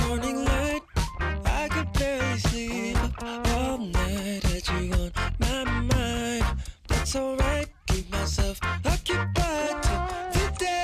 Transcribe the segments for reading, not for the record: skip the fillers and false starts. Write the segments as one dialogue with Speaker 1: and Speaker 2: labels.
Speaker 1: morning light. I could barely sleep all night. Had you on my mind. That's alright. Keep myself occupied till the day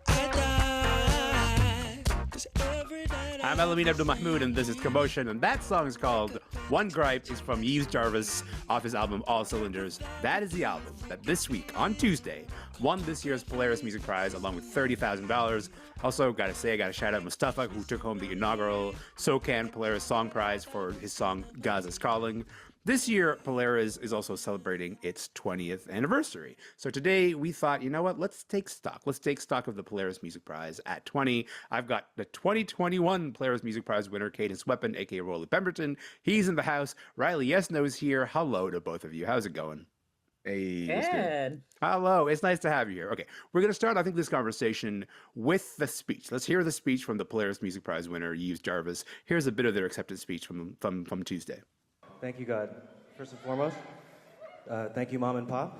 Speaker 1: I die. 'Cause every night
Speaker 2: I'm Elamin Abdelmahmoud, and this is Commotion, and that song is called One Gripe. Is from Yves Jarvis off his album All Cylinders. That is the album that this week, on Tuesday, won this year's Polaris Music Prize along with $30,000. Also, gotta shout out Mustafa, who took home the inaugural SOCAN Polaris Song Prize for his song Gaza's Calling. This year, Polaris is also celebrating its 20th anniversary. So today we thought, you know what, let's take stock. Let's take stock of the Polaris Music Prize at 20. I've got the 2021 Polaris Music Prize winner, Cadence Weapon, aka Rollie Pemberton. He's in the house. Riley Yesno is here. Hello to both of you. How's it going?
Speaker 3: Hey, what's good?
Speaker 4: Good.
Speaker 2: Hello, it's nice to have you here. Okay, we're going to start, I think, this conversation with the speech. Let's hear the speech from the Polaris Music Prize winner, Yves Jarvis. Here's a bit of their acceptance speech from Tuesday.
Speaker 5: Thank you, God. First and foremost, thank you, Mom and Pop.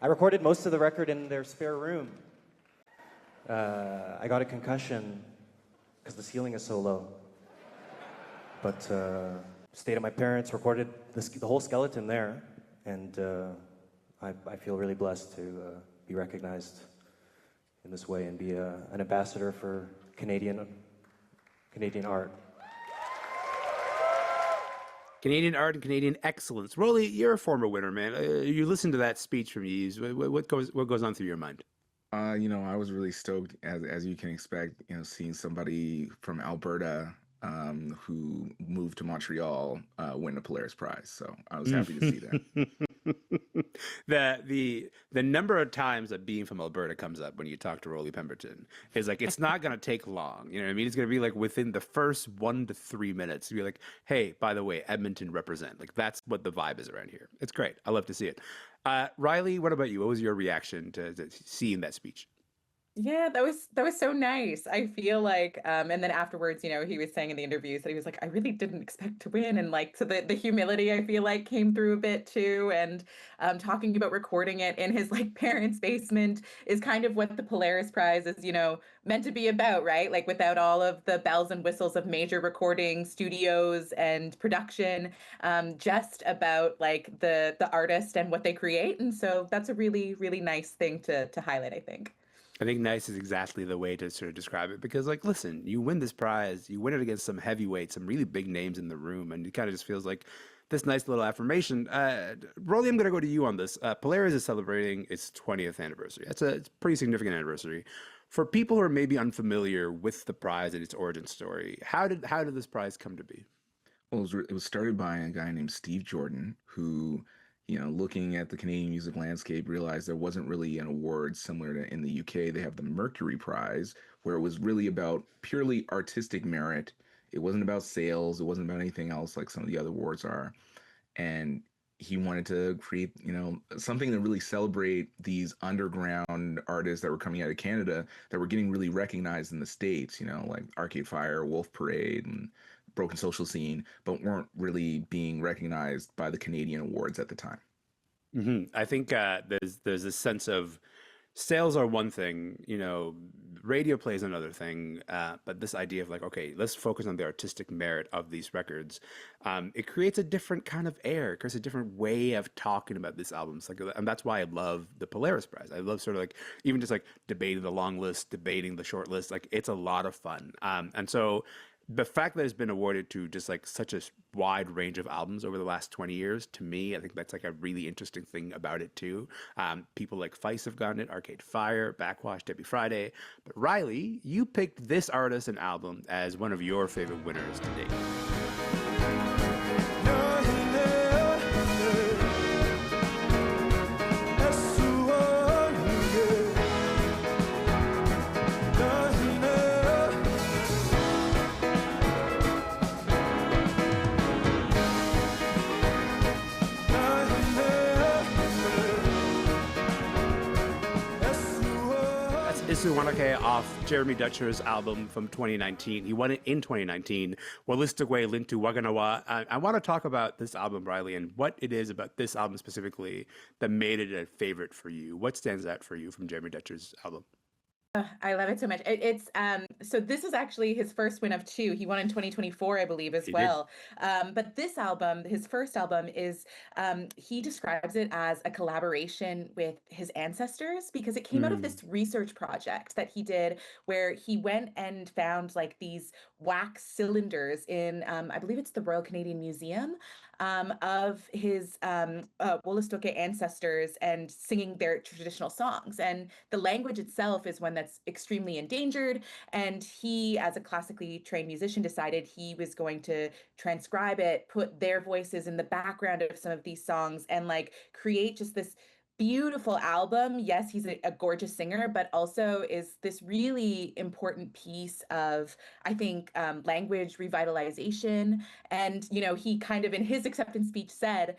Speaker 5: I recorded most of the record in their spare room. I got a concussion because the ceiling is so low. But stayed at my parents, recorded the whole skeleton there, and I feel really blessed to be recognized in this way and be an ambassador for Canadian art.
Speaker 2: Canadian art and Canadian excellence. Rollie, you're a former winner, man. You listened to that speech from Yves. What goes on through your mind?
Speaker 3: I was really stoked, as you can expect, seeing somebody from Alberta who moved to Montreal win a Polaris Prize. So I was happy to see that.
Speaker 2: The number of times that being from Alberta comes up when you talk to Rollie Pemberton is like, it's not going to take long. You know what I mean? It's going to be like within the first 1 to 3 minutes to be like, hey, by the way, Edmonton represent. Like, that's what the vibe is around here. It's great. I love to see it. Riley, what about you? What was your reaction to seeing that speech?
Speaker 4: Yeah, that was so nice. I feel like, and then afterwards, he was saying in the interviews that he was like, I really didn't expect to win, and like, so the humility I feel like came through a bit too, and talking about recording it in his like parents' basement is kind of what the Polaris Prize is, meant to be about, right? Like without all of the bells and whistles of major recording studios and production, just about like the artist and what they create, and so that's a really, really nice thing to highlight, I think.
Speaker 2: I think nice is exactly the way to sort of describe it because, like, listen, you win this prize, you win it against some heavyweights, some really big names in the room, and it kind of just feels like this nice little affirmation. Rollie, I'm going to go to you on this. Polaris is celebrating its 20th anniversary. It's a pretty significant anniversary. For people who are maybe unfamiliar with the prize and its origin story, how did this prize come to be?
Speaker 3: Well, it was started by a guy named Steve Jordan who, looking at the Canadian music landscape, realized there wasn't really an award similar to in the UK. They have the Mercury Prize, where it was really about purely artistic merit. It wasn't about sales. It wasn't about anything else like some of the other awards are. And he wanted to create, something to really celebrate these underground artists that were coming out of Canada that were getting really recognized in the States, like Arcade Fire, Wolf Parade, and Broken Social Scene, but weren't really being recognized by the Canadian awards at the time.
Speaker 2: Mm-hmm. I think there's this sense of sales are one thing, radio plays another thing, but this idea of like, okay, let's focus on the artistic merit of these records. It creates a different kind of air, it creates a different way of talking about these albums. Like, and that's why I love the Polaris Prize. I love sort of like even just like debating the long list, debating the short list. Like, it's a lot of fun. And so the fact that it's been awarded to just like such a wide range of albums over the last 20 years, to me, I think that's like a really interesting thing about it too. People like Feist have gotten it, Arcade Fire, Backwash, Debbie Friday. But Riley, you picked this artist and album as one of your favorite winners to date. Isuwanake off Jeremy Dutcher's album from 2019. He won it in 2019. Walistigwe Lintu Waganawa. I want to talk about this album, Riley, and what it is about this album specifically that made it a favorite for you. What stands out for you from Jeremy Dutcher's album?
Speaker 4: I love it so much. It's so this is actually his first win of two. He won in 2024, I believe, as
Speaker 2: He did.
Speaker 4: well. But this album, his first album, is he describes it as a collaboration with his ancestors because it came out of
Speaker 2: Mm.
Speaker 4: this research project that he did where he went and found like these wax cylinders in I believe it's the Royal Canadian Museum of his Wolastoqey ancestors and singing their traditional songs. And the language itself is one that's extremely endangered. And he, as a classically trained musician, decided he was going to transcribe it, put their voices in the background of some of these songs, and like create just this beautiful album. Yes, he's a gorgeous singer, but also is this really important piece of, I think, language revitalization. And, you know, he kind of in his acceptance speech said,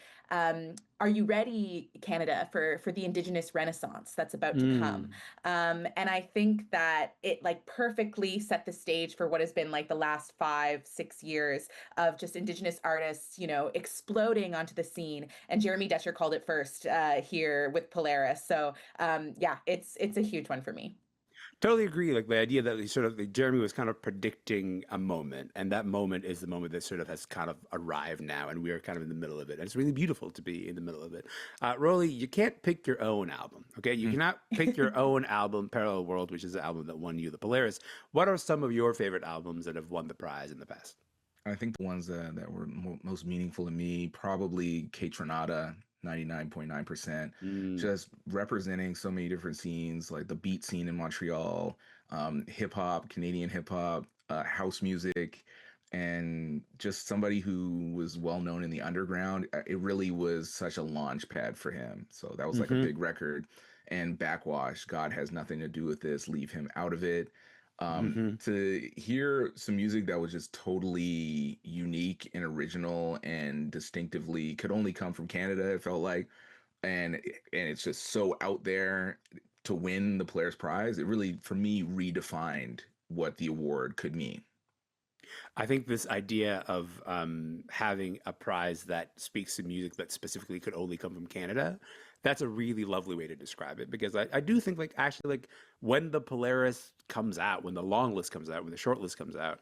Speaker 4: are you ready, Canada, for the Indigenous Renaissance that's about to come?
Speaker 2: Mm.
Speaker 4: And I think that it like perfectly set the stage for what has been like the last 5, 6 years of just Indigenous artists, you know, exploding onto the scene. And Jeremy Desher called it first here with Polaris. So yeah, it's a huge one for me.
Speaker 2: Totally agree. Like the idea that he sort of, like, Jeremy was kind of predicting a moment, and that moment is the moment that sort of has kind of arrived now, and we are kind of in the middle of it. And it's really beautiful to be in the middle of it. Rolly, you can't pick your own album, okay? You cannot pick your own album, Parallel World, which is the album that won you the Polaris. What are some of your favorite albums that have won the prize in the past?
Speaker 3: I think the ones that were most meaningful to me, probably K Tronada, 99.9%,
Speaker 2: Mm.
Speaker 3: just representing so many different scenes, like the beat scene in Montreal, hip hop, Canadian hip hop, house music, and just somebody who was well known in the underground. It really was such a launch pad for him. So that was like a
Speaker 2: Hmm.
Speaker 3: big record. And Backwash, God has nothing to do with this, leave him out of it.
Speaker 2: Hmm.
Speaker 3: To hear some music that was just totally unique and original and distinctively could only come from Canada, it felt like, and it's just so out there to win the Polaris Prize. It really, for me, redefined what the award could mean.
Speaker 2: I think this idea of having a prize that speaks to music that specifically could only come from Canada, that's a really lovely way to describe it, because I do think, like, actually, like, when the Polaris comes out, when the long list comes out, when the short list comes out,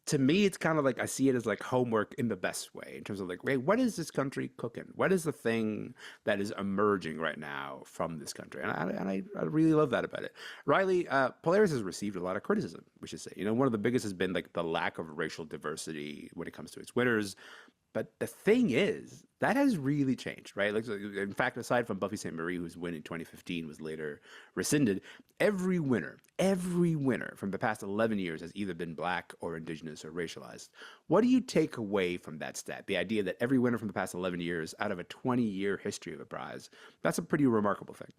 Speaker 2: to me, it's kind of like I see it as like homework in the best way, in terms of like, wait, what is this country cooking? What is the thing that is emerging right now from this country? And I really love that about it. Riley, Polaris has received a lot of criticism, we should say. You know, one of the biggest has been like the lack of racial diversity when it comes to its winners. But the thing is, that has really changed, right? Like, so, in fact, aside from Buffy St. Marie, whose win in 2015 was later rescinded, every winner from the past 11 years has either been Black or Indigenous or racialized. What do you take away from that stat? The idea that every winner from the past 11 years out of a 20-year history of a prize, that's a pretty remarkable thing.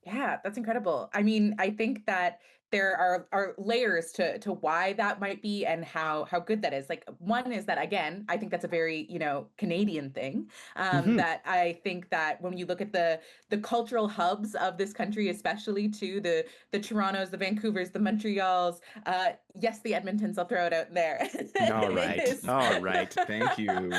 Speaker 4: Yeah, that's incredible. I mean, I think that there are layers to why that might be and how good that is. Like one is that again, I think that's a very, you know, Canadian thing.
Speaker 2: Hmm.
Speaker 4: That I think that when you look at the cultural hubs of this country, especially to the Torontos, the Vancouvers, the Montreals, yes, the Edmontons, I'll throw it out there.
Speaker 2: All right.
Speaker 4: is
Speaker 2: All right.
Speaker 3: Thank you.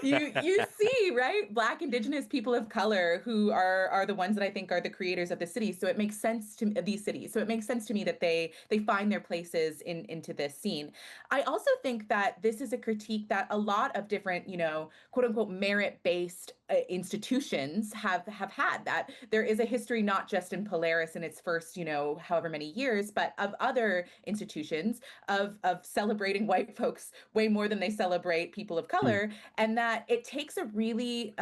Speaker 4: you see, right? Black, Indigenous people of color who are the ones that I think are the creators of the city. So it makes sense to these cities. So it makes sense to me that they find their places into this scene. I also think that this is a critique that a lot of different, you know, quote unquote merit-based institutions have had, that there is a history not just in Polaris in its first, you know, however many years, but of other institutions of celebrating white folks way more than they celebrate people of
Speaker 2: Hmm.
Speaker 4: color, and that it takes a really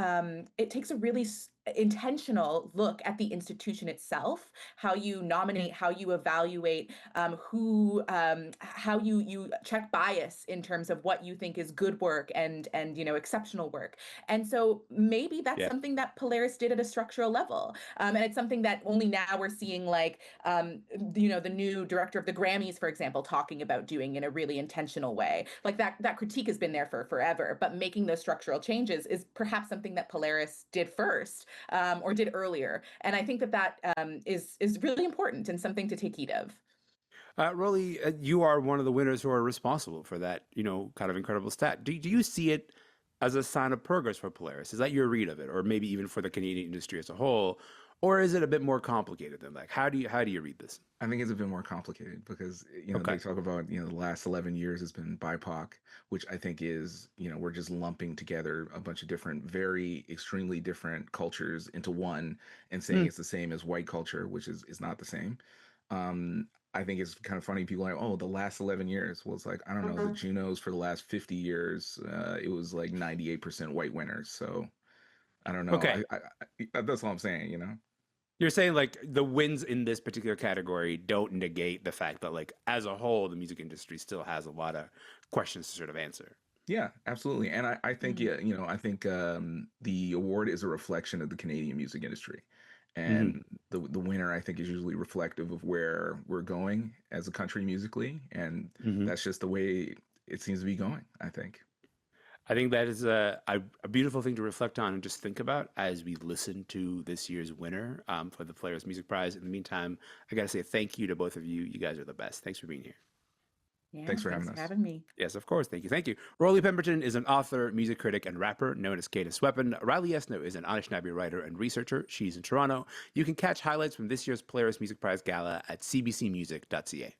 Speaker 4: intentional look at the institution itself, how you nominate, how you evaluate, how you check bias in terms of what you think is good work and you know exceptional work. And so maybe that's
Speaker 2: Yeah.
Speaker 4: something that Polaris did at a structural level, and it's something that only now we're seeing, like you know, the new director of the Grammys, for example, talking about doing in a really intentional way. Like that critique has been there for forever, but making those structural changes is perhaps something that Polaris did first, or did earlier. And I think that is really important and something to take heed of.
Speaker 2: Rolly, you are one of the winners who are responsible for that, you know, kind of incredible stat. Do you see it as a sign of progress for Polaris? Is that your read of it? Or maybe even for the Canadian industry as a whole? or is it a bit more complicated than like how do you read this?
Speaker 3: I think it's a bit more complicated because
Speaker 2: Okay.
Speaker 3: they talk about the last 11 years has been BIPOC, which I think is we're just lumping together a bunch of different, very extremely different cultures into one and saying it's the same as white culture, which is not the same. I think it's kind of funny. People are like, oh, the last 11 years. Well, it's like, I don't know, the Junos for the last 50 years, it was like 98% white winners. So I don't know.
Speaker 2: Okay.
Speaker 3: That's all I'm saying.
Speaker 2: You're saying like the wins in this particular category don't negate the fact that like as a whole, the music industry still has a lot of questions to sort of answer.
Speaker 3: Yeah, absolutely. And I think, I think the award is a reflection of the Canadian music industry. And the winner, I think, is usually reflective of where we're going as a country musically. And that's just the way it seems to be going, I think.
Speaker 2: I think that is a beautiful thing to reflect on and just think about as we listen to this year's winner for the Polaris Music Prize. In the meantime, I got to say thank you to both of you. You guys are the best. Thanks for being here.
Speaker 4: Yeah,
Speaker 3: thanks for having us.
Speaker 4: having me.
Speaker 2: Yes, of course. Thank you. Thank you. Rollie Pemberton is an author, music critic, and rapper known as Cadence Weapon. Riley Yesno is an Anishinaabe writer and researcher. She's in Toronto. You can catch highlights from this year's Polaris Music Prize Gala at cbcmusic.ca.